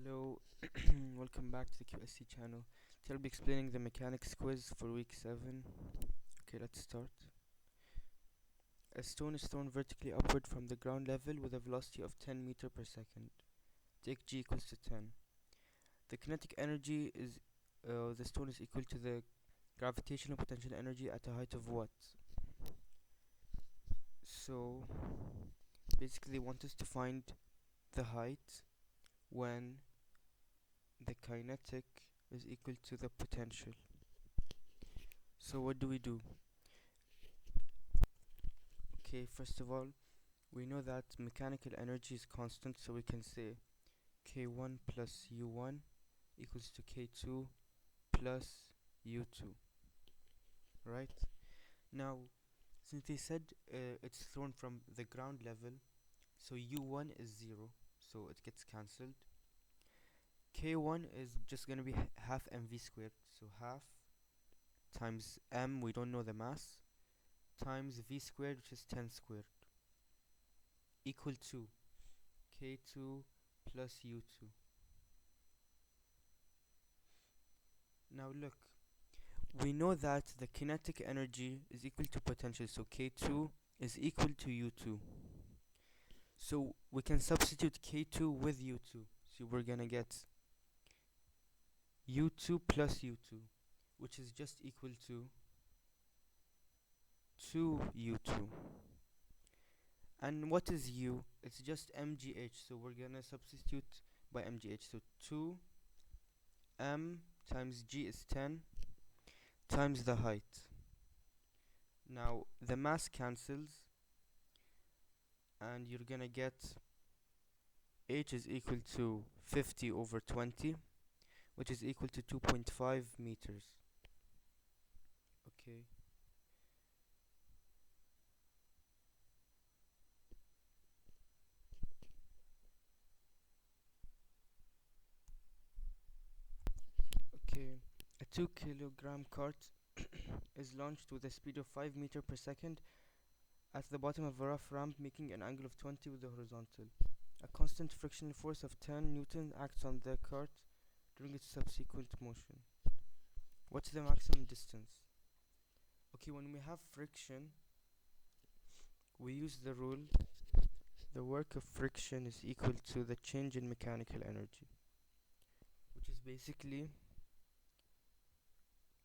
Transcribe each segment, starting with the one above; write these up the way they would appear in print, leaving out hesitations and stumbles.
Hello, welcome back to the QSC channel. Today I'll be explaining the mechanics quiz for week 7. Okay, let's start. A stone is thrown vertically upward from the ground level with a velocity of 10 meter per second. Take g equals to 10. The kinetic energy is the stone is equal to the gravitational potential energy at a height of what? So basically they want us to find the height when the kinetic is equal to the potential. So what do we do? Okay, first of all, we know that mechanical energy is constant, so we can say K1 plus U1 equals to K2 plus U2, right? Now, since they said it's thrown from the ground level, so U1 is 0, so it gets cancelled. K1 is just going to be half mv squared, so half times m, we don't know the mass, times v squared, which is 10 squared, equal to K2 plus U2. Now look, we know that the kinetic energy is equal to potential, so K2 is equal to U2. So we can substitute K2 with U2. So we're gonna get U2 plus U2, which is just equal to 2U2. And what is U? It's just mgh, so we're gonna substitute by mgh. So 2m times g is 10 times the height. Now the mass cancels, and you're gonna get h is equal to 50 over 20, which is equal to 2.5 meters. Okay. Okay. A 2 kilogram cart is launched with a speed of 5 meter per second at the bottom of a rough ramp, making an angle of 20 with the horizontal. A constant frictional force of 10 Newton acts on the cart during its subsequent motion. What's the maximum distance? Okay, when we have friction, we use the rule the work of friction is equal to the change in mechanical energy, which is basically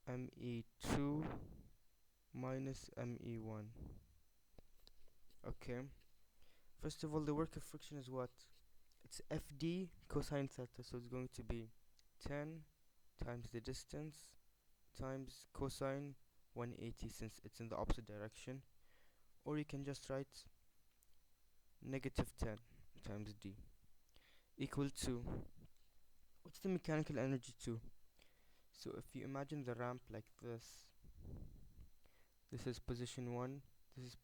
me2 minus me1. Okay, first of all, the work of friction is what? It's Fd cosine theta, so it's going to be 10 times the distance times cosine 180, since it's in the opposite direction, or you can just write negative 10 times d equal to, what's the mechanical energy to? So if you imagine the ramp like this is position 1, this is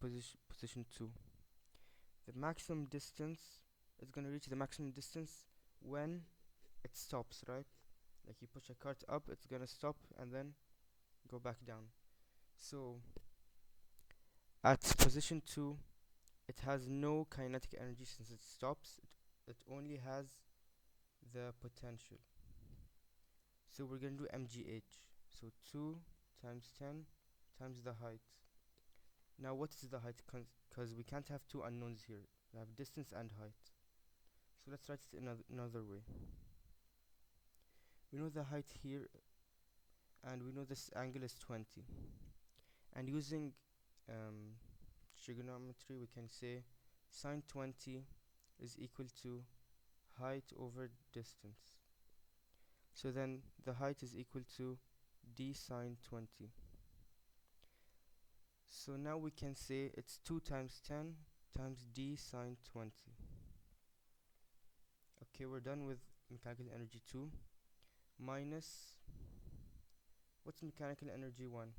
position 2. The maximum distance is going to reach the maximum distance when it stops, right? Like you push a cart up, it's going to stop and then go back down. So at position 2, it has no kinetic energy since it stops. It only has the potential. So we're going to do mgh. So 2 times 10 times the height. Now what is the height? Because we can't have two unknowns here. We have distance and height. So let's write it another way. We know the height here, and we know this angle is 20. And using trigonometry, we can say sine 20 is equal to height over distance. So then the height is equal to d sine 20. So now we can say it's 2 times 10 times d sine 20. Okay, we're done with mechanical energy 2. Minus, what's mechanical energy 1?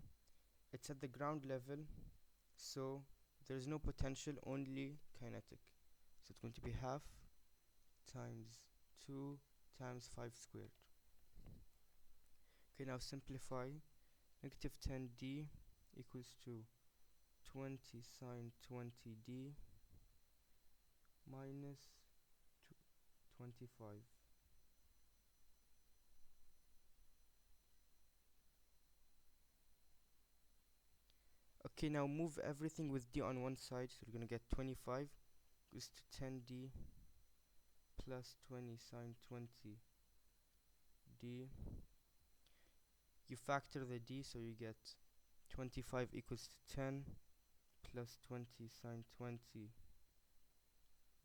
It's at the ground level, so there's no potential, only kinetic. So it's going to be half times 2 times 5 squared. Okay, now simplify. Negative 10d equals to 20 sine 20d minus 25. Okay, now move everything with d on one side, so we're gonna get 25 goes to 10d plus 20 sine 20d. You factor the d, so you get 25 equals to 10 plus 20 sine 20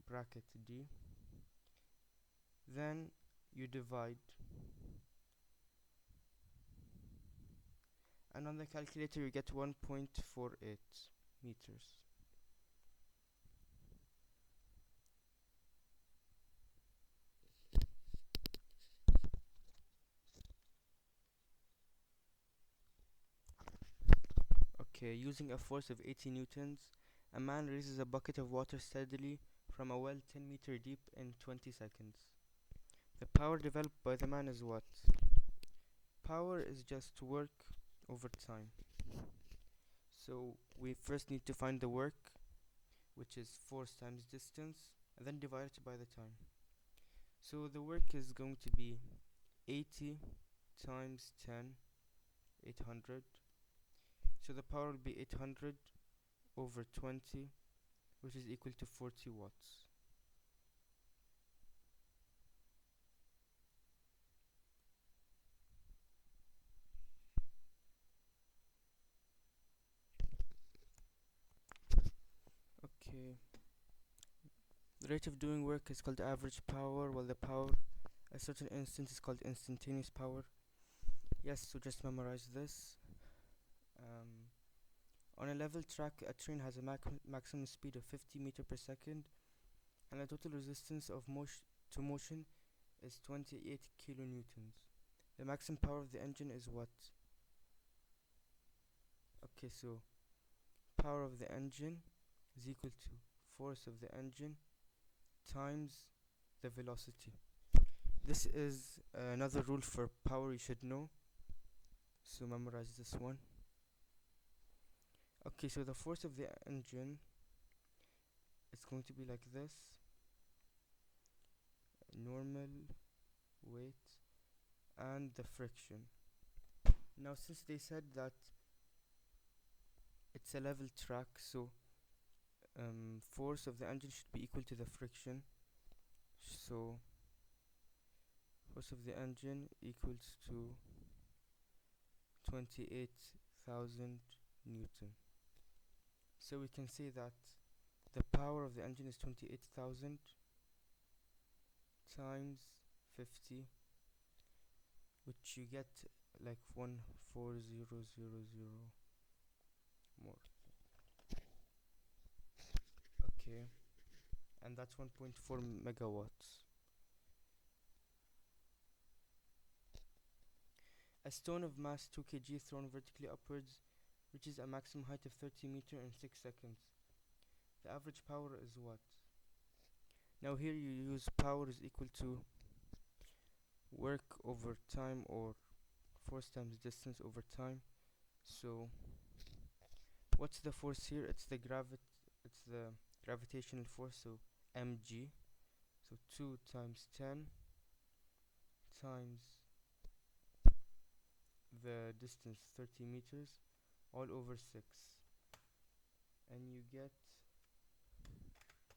bracket d. Then you divide, and on the calculator you get 1.48 meters. Okay, using a force of 80 newtons, a man raises a bucket of water steadily from a well 10 meter deep in 20 seconds. The power developed by the man is what? Power is just work over time. So we first need to find the work, which is force times distance, and then divide it by the time. So the work is going to be 80 times 10, 800. So the power will be 800 over 20, which is equal to 40 watts. Okay. The rate of doing work is called average power, while the power at a certain instant is called instantaneous power. Yes, so just memorize this. On a level track, a train has a maximum speed of 50 meters per second, and the total resistance of motion is 28 kilonewtons. The maximum power of the engine is what? Okay, so power of the engine is equal to force of the engine times the velocity. This is another rule for power you should know, so memorize this one. Okay, so the force of the engine is going to be like this: normal, weight, and the friction. Now since they said that it's a level track, so force of the engine should be equal to the friction. So force of the engine equals to 28,000 Newton. So we can say that the power of the engine is 28,000 times 50, which you get like 14000 more. Okay, and that's 1.4 megawatts. A stone of mass 2 kg thrown vertically upwards reaches a maximum height of 30 meters in 6 seconds. The average power is what? Now here you use power is equal to work over time, or force times distance over time. So what's the force here? It's the gravitational force, so mg. So 2 times 10 times the distance 30 meters all over 6, and you get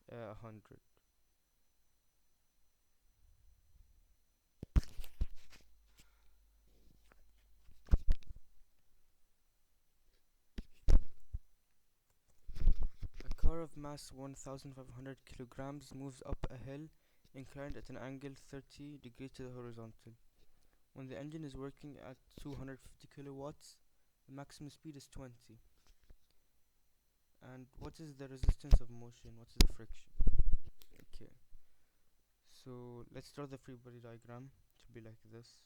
100. A car of mass 1500 kilograms moves up a hill inclined at an angle 30 degrees to the horizontal. When the engine is working at 250 kilowatts, the maximum speed is 20. And what is the resistance of motion? What is the friction? Okay, so let's draw the free body diagram. It should be like this.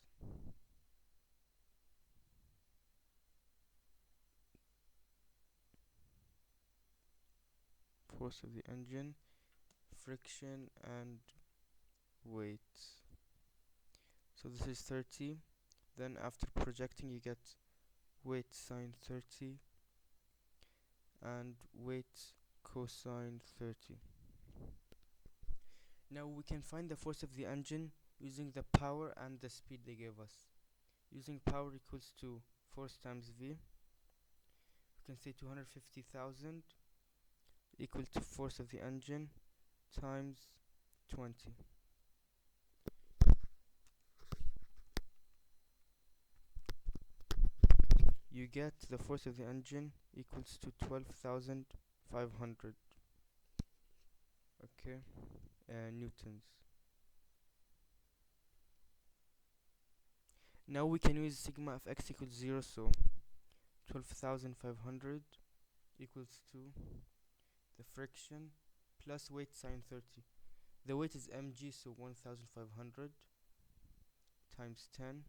Force of the engine, friction, and weight. So this is 30. Then after projecting you get weight sine 30 and weight cosine 30. Now we can find the force of the engine using the power and the speed they gave us. Using power equals to force times V. we can say 250,000 equal to force of the engine times 20. You get the force of the engine equals to 12,500, okay, newtons. Now we can use sigma of x equals 0, so 12,500 equals to the friction plus weight sine 30. The weight is mg, so 1,500 times 10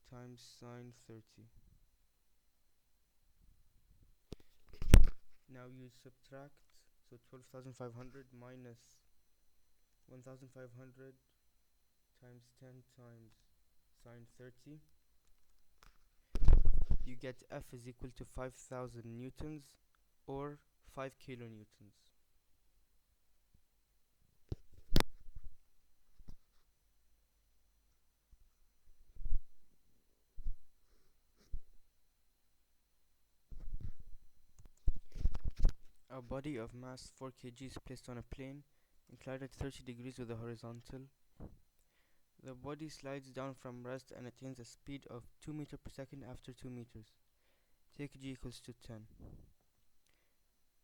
times sine 30. Now you subtract, so 12,500 minus 1,500 times 10 times sine 30. You get F is equal to 5,000 newtons or 5 kilonewtons. A body of mass 4 kg is placed on a plane inclined at 30 degrees with a horizontal. The body slides down from rest and attains a speed of 2 meters per second after 2 meters. Take g equals to 10.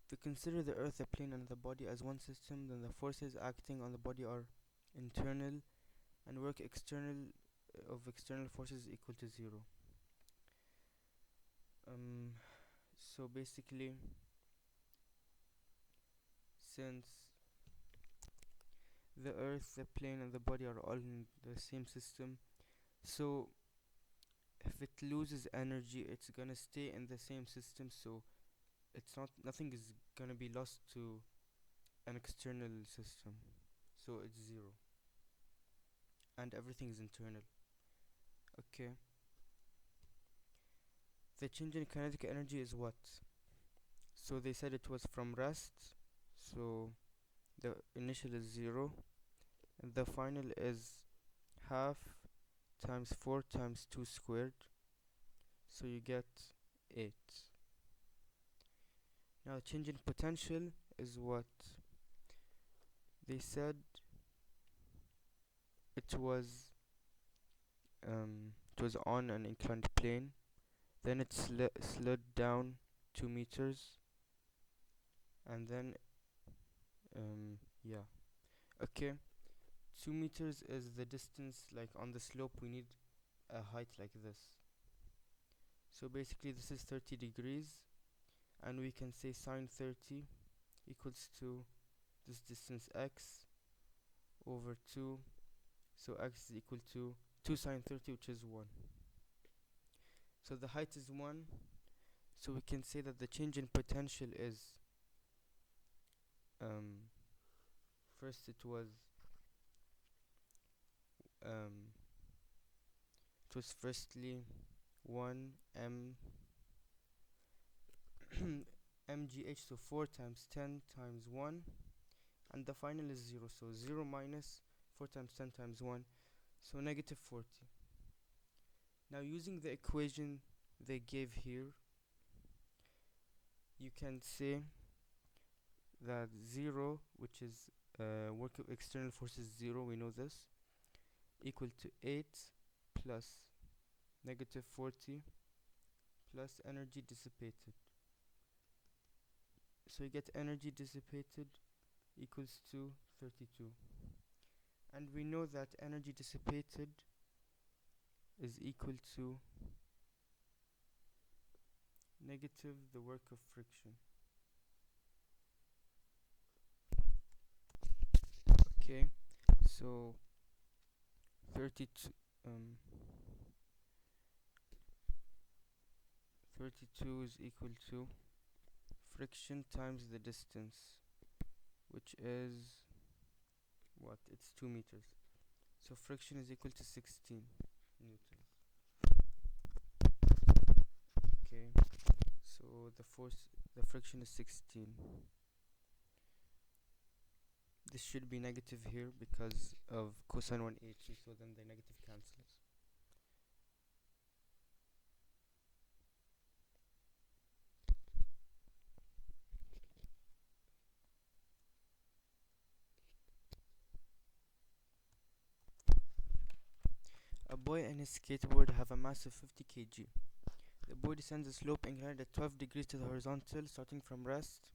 If we consider the earth, the plane, and the body as one system, then the forces acting on the body are internal, and work external of external forces equal to 0. So basically, since the earth, the plane, and the body are all in the same system, so if it loses energy, it's gonna stay in the same system, so nothing is gonna be lost to an external system, so it's 0, and everything is internal. Okay, the change in kinetic energy is what? So they said it was from rest, so the initial is 0, and the final is half times 4 times 2 squared, so you get 8. Now change in potential is what? They said it was on an inclined plane, then it slid down 2 meters, and then yeah, okay, 2 meters is the distance. Like on the slope we need a height like this, so basically this is 30 degrees, and we can say sine 30 equals to this distance x over 2, so x is equal to 2 sine 30, which is 1. So the height is 1, so we can say that the change in potential is first it was firstly 1 mgh, so 4 times 10 times 1, and the final is 0, so 0 minus 4 times 10 times 1, so negative 40. Now using the equation they gave here, you can say that 0, which is work of external forces 0, we know this, equal to 8 plus negative 40 plus energy dissipated. So you get energy dissipated equals to 32. And we know that energy dissipated is equal to negative the work of friction. Okay, so 32 32 is equal to friction times the distance, which is what? It's 2 meters. So friction is equal to 16 newtons. Okay, so the friction is 16. This should be negative here because of cosine 180, so then the negative cancels. boy and his skateboard have a mass of 50 kg. The boy descends a slope inclined at 12 degrees to the horizontal, starting from rest.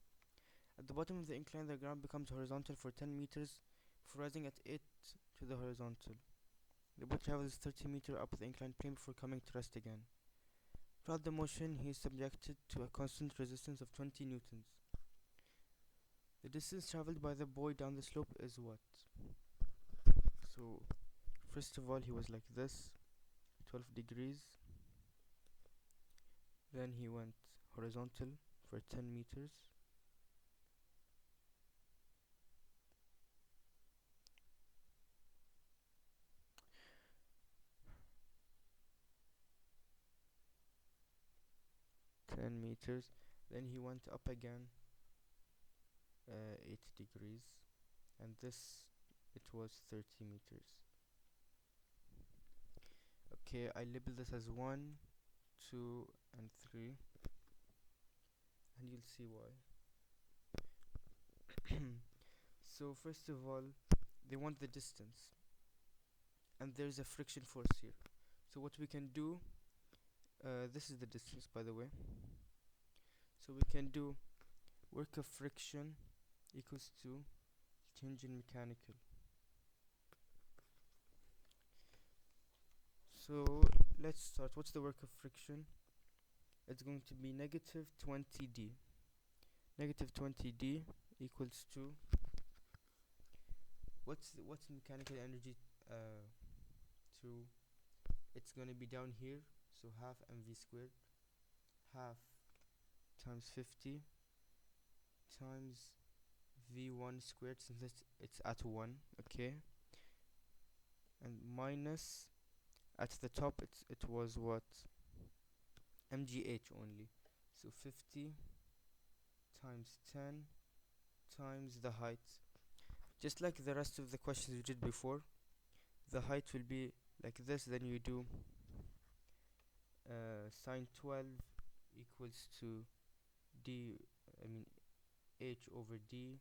At the bottom of the incline, the ground becomes horizontal for 10 meters, before rising at 8 to the horizontal. The boy travels 30 meters up the inclined plane before coming to rest again. Throughout the motion, he is subjected to a constant resistance of 20 newtons. The distance traveled by the boy down the slope is what? So, first of all, he was like this, 12 degrees. Then he went horizontal for 10 meters. Then he went up again 8 degrees, and this it was 30 meters. Okay, I label this as 1, 2 and 3, and you'll see why. So first of all, they want the distance, and there's a friction force here. So what we can do, this is the distance, by the way. So we can do work of friction equals to change in mechanical. So let's start. What's the work of friction? It's going to be negative 20d. Negative 20d equals to what's mechanical energy? It's gonna be down here. So half mv squared, half times 50 times v1 squared, since it's at 1, okay, and minus at the top it was what, mgh only, so 50 times 10 times the height. Just like the rest of the questions we did before, the height will be like this. Then you do sine 12 equals to h over d.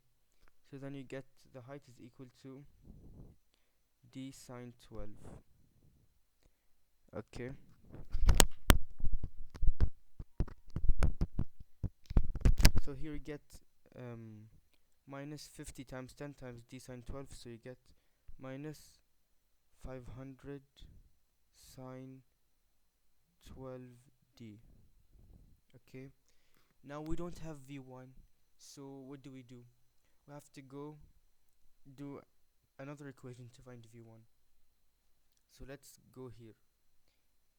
So then you get the height is equal to d sine 12. Okay. So here you get minus 50 times 10 times d sine 12. So you get minus 500 sine 12d. Okay. Now we don't have v1, so what do? We have to go do another equation to find v1. So let's go here,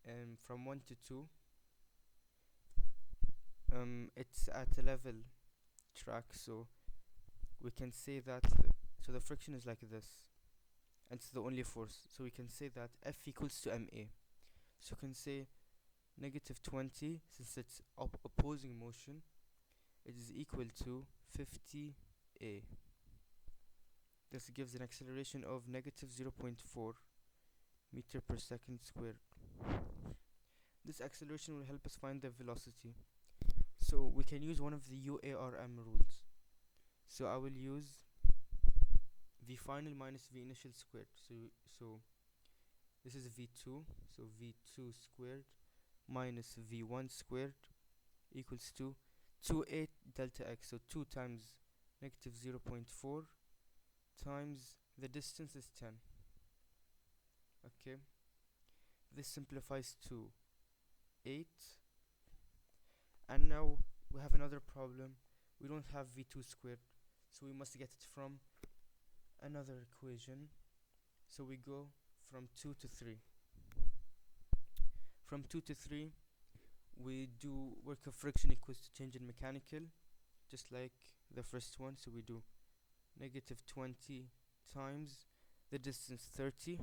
and from 1 to 2, it's at a level track, so we can say that so the friction is like this, and it's the only force, so we can say that F equals to ma. So we can say negative 20, since it's opposing motion, it is equal to 50a. This gives an acceleration of negative 0.4 meter per second squared. This acceleration will help us find the velocity. So we can use one of the UARM rules. So I will use v final minus v initial squared. So this is v2, so v2 squared minus v1 squared equals to 2a delta x, so 2 times negative 0.4 times the distance is 10. Okay, this simplifies to 8. And now we have another problem. We don't have v2 squared, so we must get it from another equation. So we go from 2 to 3. From 2 to 3, we do work of friction equals to change in mechanical, just like the first one. So we do negative 20 times the distance 30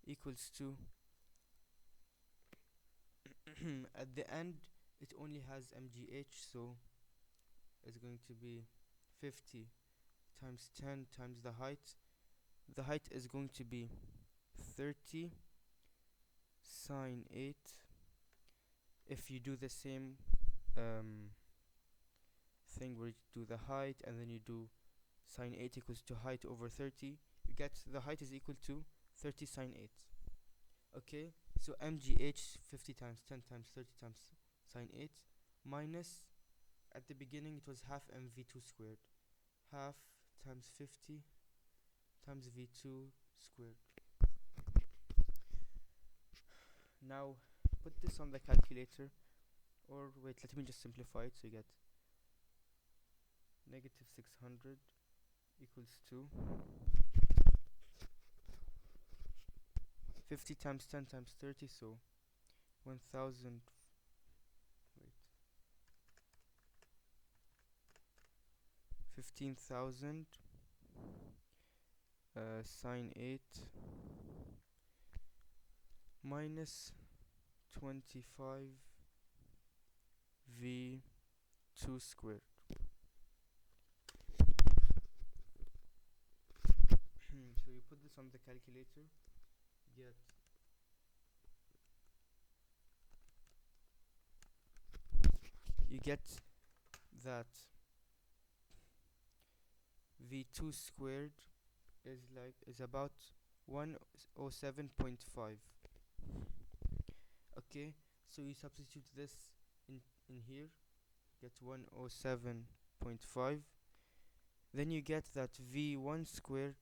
equals to at the end it only has mgh, so it's going to be 50 times 10 times the height. The height is going to be 30 sine 8. If you do the same thing where you do the height and then you do sine 8 equals to height over 30, you get the height is equal to 30 sine 8. Okay, so mgh 50 times 10 times 30 times sine 8 minus, at the beginning it was half mv2 squared, half times 50 times v2 squared. Now put this on the calculator, or wait, let me just simplify it. So you get negative 600 equals to 50 times 10 times 30, so 1000, wait, 15,000 sine 8 minus 25 v2 squared. So you put this on the calculator, get you get that v2 squared is about 107.5. Okay, so you substitute this in here, get 107.5. Then you get that v1 squared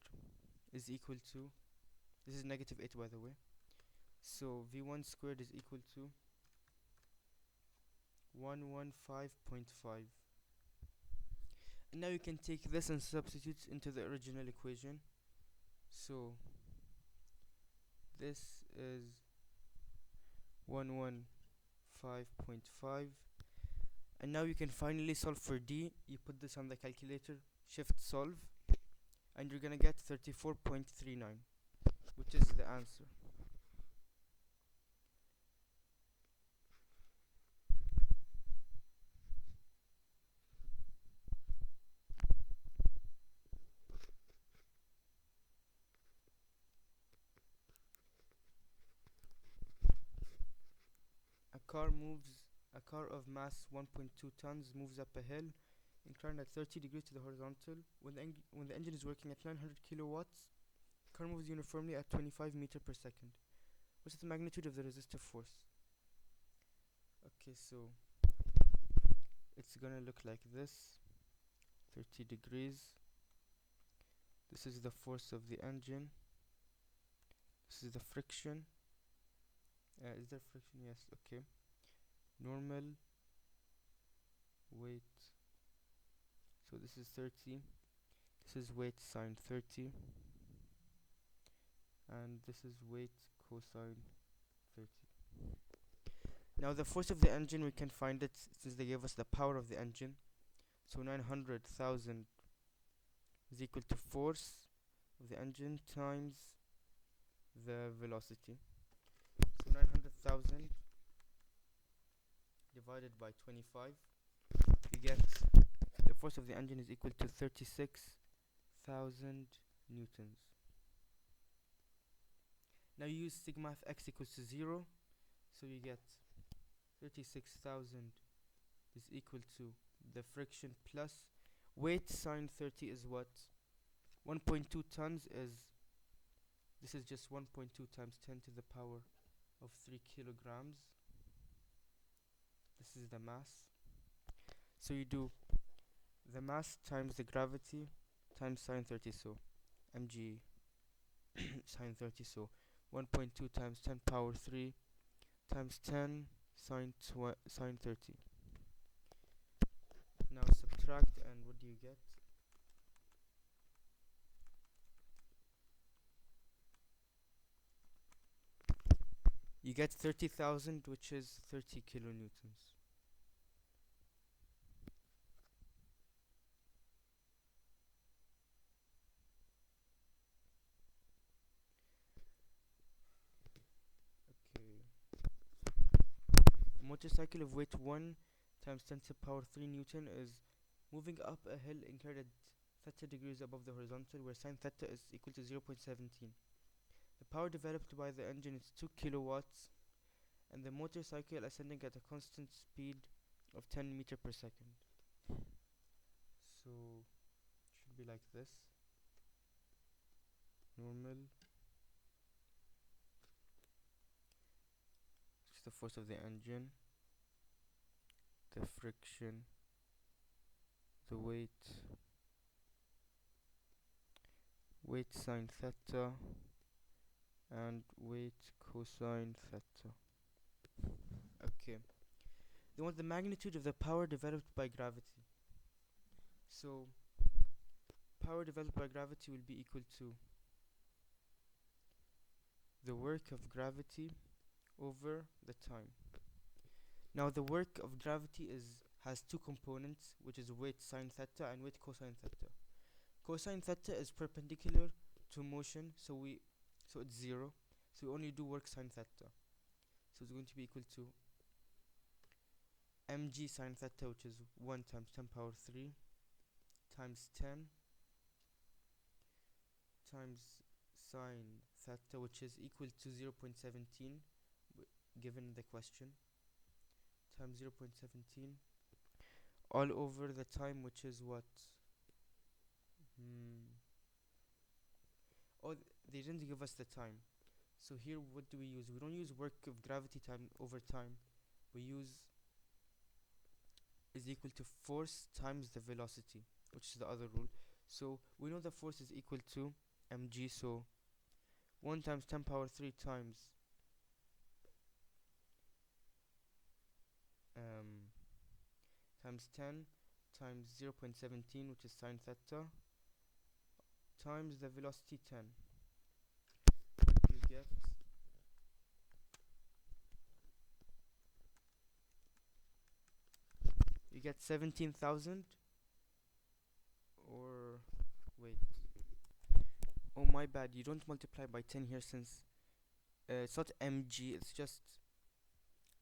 is equal to, this is negative 8 by the way, so v1 squared is equal to 115.5. And now you can take this and substitute into the original equation. So this is 115.5. And now you can finally solve for d. You put this on the calculator, shift solve, and you're gonna get 34.39, which is the answer. A car of mass 1.2 tons moves up a hill inclined at 30 degrees to the horizontal. When the engine is working at 900 kilowatts, the car moves uniformly at 25 meters per second. What's the magnitude of the resistive force? Okay, so it's gonna look like this. 30 degrees. This is the force of the engine. This is the friction. Is there friction? Yes, okay. Normal weight. So this is 30. This is weight sine 30. And this is weight cosine 30. Now the force of the engine, we can find it since they gave us the power of the engine. So 900,000 is equal to force of the engine times the velocity. So 900,000 divided by 25, you get the force of the engine is equal to 36,000 newtons. Now you use sigma of x equals to 0, so you get 36,000 is equal to the friction plus weight sine 30 is what? 1.2 tons is, this is just 1.2 times 10 to the power of 3 kilograms. This is the mass. So you do the mass times the gravity times sine 30, so mg sine 30, so 1.2 times 10 power 3 times 10 sine 30. Now subtract, and what do you get? You get 30,000, which is 30 kilonewtons. Okay. A motorcycle of weight 1 times 10 to the power 3 Newton is moving up a hill inclined at theta degrees above the horizontal, where sine theta is equal to 0.17. The power developed by the engine is 2 kilowatts, and the motorcycle ascending at a constant speed of 10 meters per second. So should be like this. Normal the force of the engine, the friction, the weight sine theta, and weight cosine theta. Okay. They want the magnitude of the power developed by gravity. So power developed by gravity will be equal to the work of gravity over the time. Now the work of gravity has two components, which is weight sine theta and weight cosine theta. Cosine theta is perpendicular to motion, so it's zero. So we only do work sine theta. So it's going to be equal to mg sine theta, which is 1 times 10 power 3 times 10 times sine theta, which is equal to 0.17 given the question, times 0.17 all over the time, which is what? Oh, they didn't give us the time. So here what do we use? We don't use work of gravity time over time. We use is equal to force times the velocity, which is the other rule. So we know the force is equal to mg, so 1 times 10 power 3 times 10 times 0.17, which is sine theta, times the velocity 10. You get 17,000, or wait, oh my bad, you don't multiply by 10 here, since it's not mg, it's just,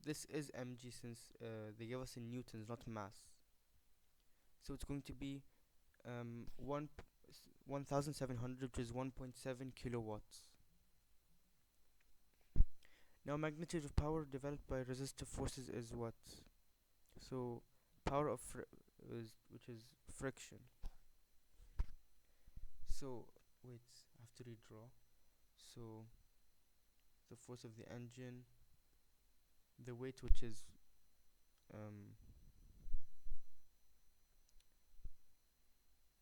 this is mg, since they give us in newtons, not mass. So it's going to be 1700, which is 1.7 kilowatts. Now magnitude of power developed by resistive forces is what? So power of which is friction. So wait, I have to redraw. So the force of the engine, the weight, which is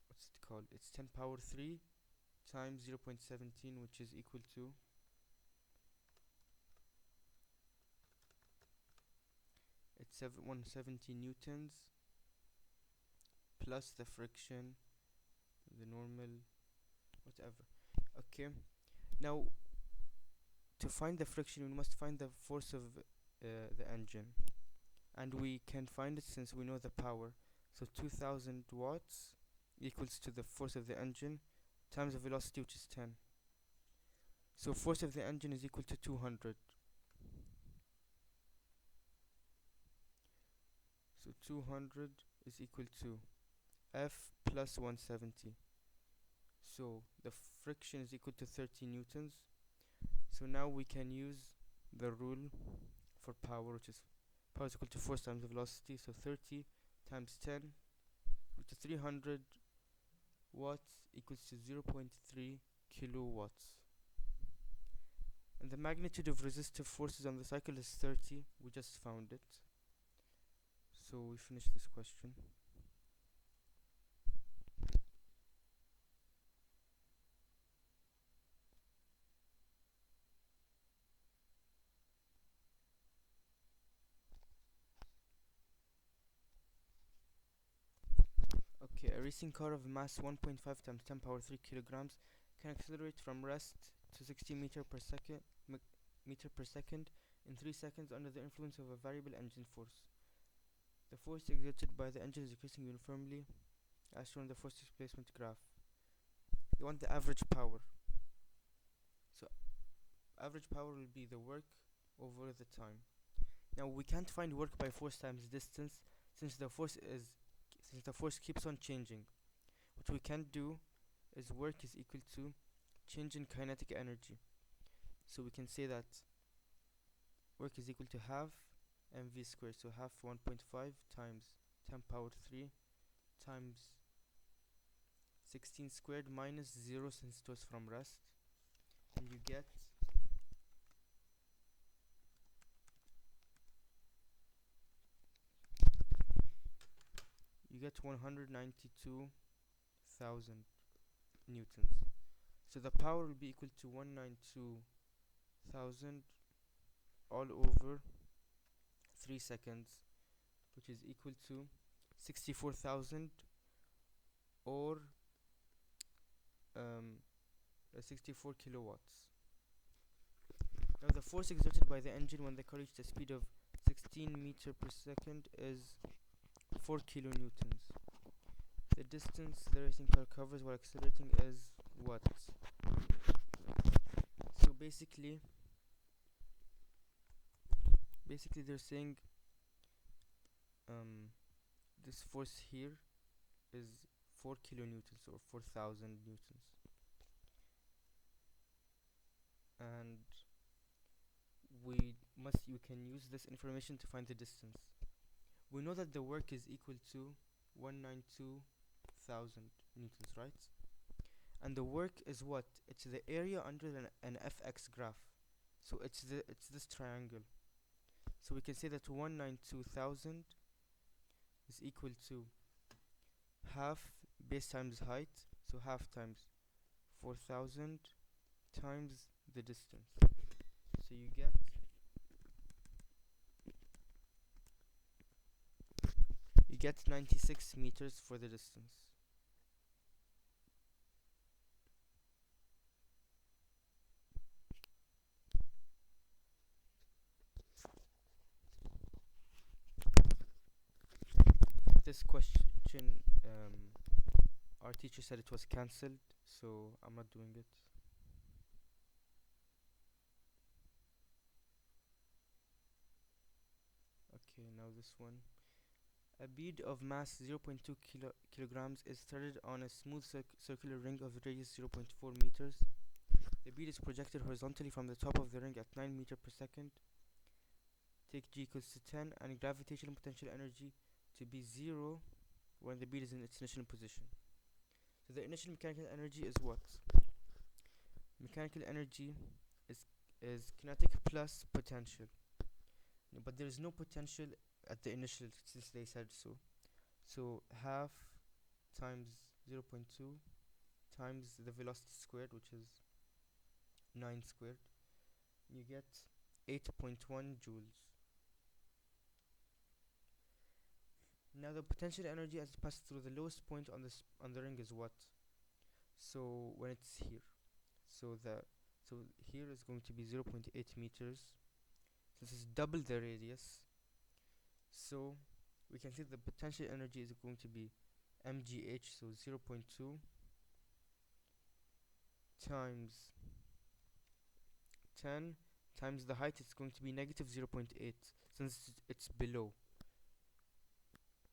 what's it called? It's 10 power 3 times 0.17, which is equal to it's 170 newtons plus the friction, the normal, whatever. Okay, now to find the friction we must find the force of the engine, and we can find it since we know the power. So 2000 watts equals to the force of the engine times the velocity, which is 10. So force of the engine is equal to 200. So 200 is equal to F plus 170. So the friction is equal to 30 newtons. So now we can use the rule for power, which is power is equal to force times the velocity. So 30 times 10, which is 300 watts, equals to 0.3 kilowatts. And the magnitude of resistive forces on the cycle is 30. We just found it. So we finish this question. Okay, a racing car of mass 1.5 times 10 power 3 kilograms can accelerate from rest to 60 meter per second in 3 seconds under the influence of a variable engine force. The force exerted by the engine is decreasing uniformly, as shown in the force displacement graph. You want the average power. So average power will be the work over the time. Now we can't find work by force times distance, since the force keeps on changing. What we can do is work is equal to change in kinetic energy. So we can say that work is equal to half mv squared. So half 1.5 times 10 power 3 times 16 squared minus 0, since it was from rest, and you get you get 192,000 newtons. So the power will be equal to 192,000 all over 3 seconds, which is equal to 64,000 or 64 kilowatts. Now the force exerted by the engine when the car reached a speed of 16 meter per second is 4 kilonewtons. The distance the racing car covers while accelerating is what? So basically they're saying this force here is 4 kilonewtons or 4,000 newtons, and we can use this information to find the distance. We know that the work is equal to 192,000 newtons, right? And the work is what? It's the area under an fx graph. So it's this triangle. So we can say that 192,000 is equal to half base times height, so half times 4,000 times the distance. So you get 96 meters for the distance. This question, our teacher said it was cancelled, so I'm not doing it. Okay, now this one. A bead of mass 0.2 kilograms is threaded on a smooth circular ring of radius 0.4 meters. The bead is projected horizontally from the top of the ring at 9 meters per second. Take G equals to 10 and gravitational potential energy to be 0 when the bead is in its initial position. So the initial mechanical energy is what? Mechanical energy is kinetic plus potential. But there is no potential at the initial since they said so. So half times 0.2 times the velocity squared, which is 9 squared, you get 8.1 joules. Now the potential energy as it passes through the lowest point on the ring is what? So when it's here, so here is going to be 0.8 meters. This is double the radius, so we can see the potential energy is going to be mgh, so 0.2 times 10 times the height. It's going to be negative 0.8 since it's below.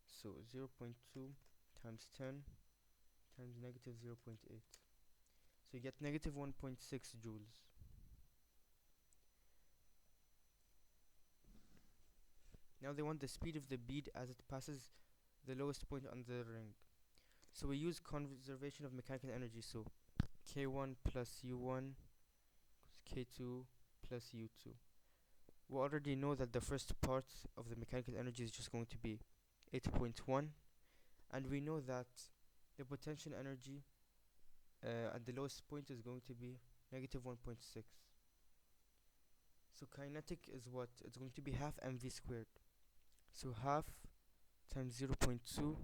So 0.2 times 10 times negative 0.8, so you get negative 1.6 joules. Now they want the speed of the bead as it passes the lowest point on the ring. So we use conservation of mechanical energy, so K1 plus U1 K2 plus U2. We already know that the first part of the mechanical energy is just going to be 8.1, and we know that the potential energy at the lowest point is going to be negative 1.6. So kinetic is what? It's going to be half mv squared. So half times 0.2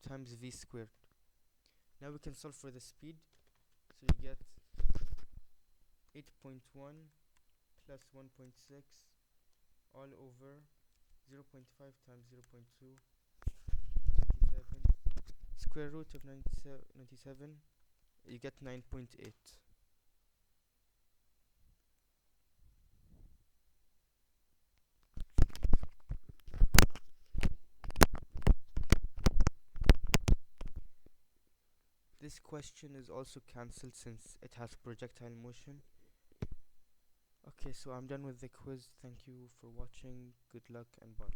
times v squared. Now we can solve for the speed. So you get 8.1 plus 1.6 all over 0.5 times 0.2, 97. Square root of 97, you get 9.8. This question is also cancelled since it has projectile motion. Okay, so I'm done with the quiz. Thank you for watching. Good luck and bye.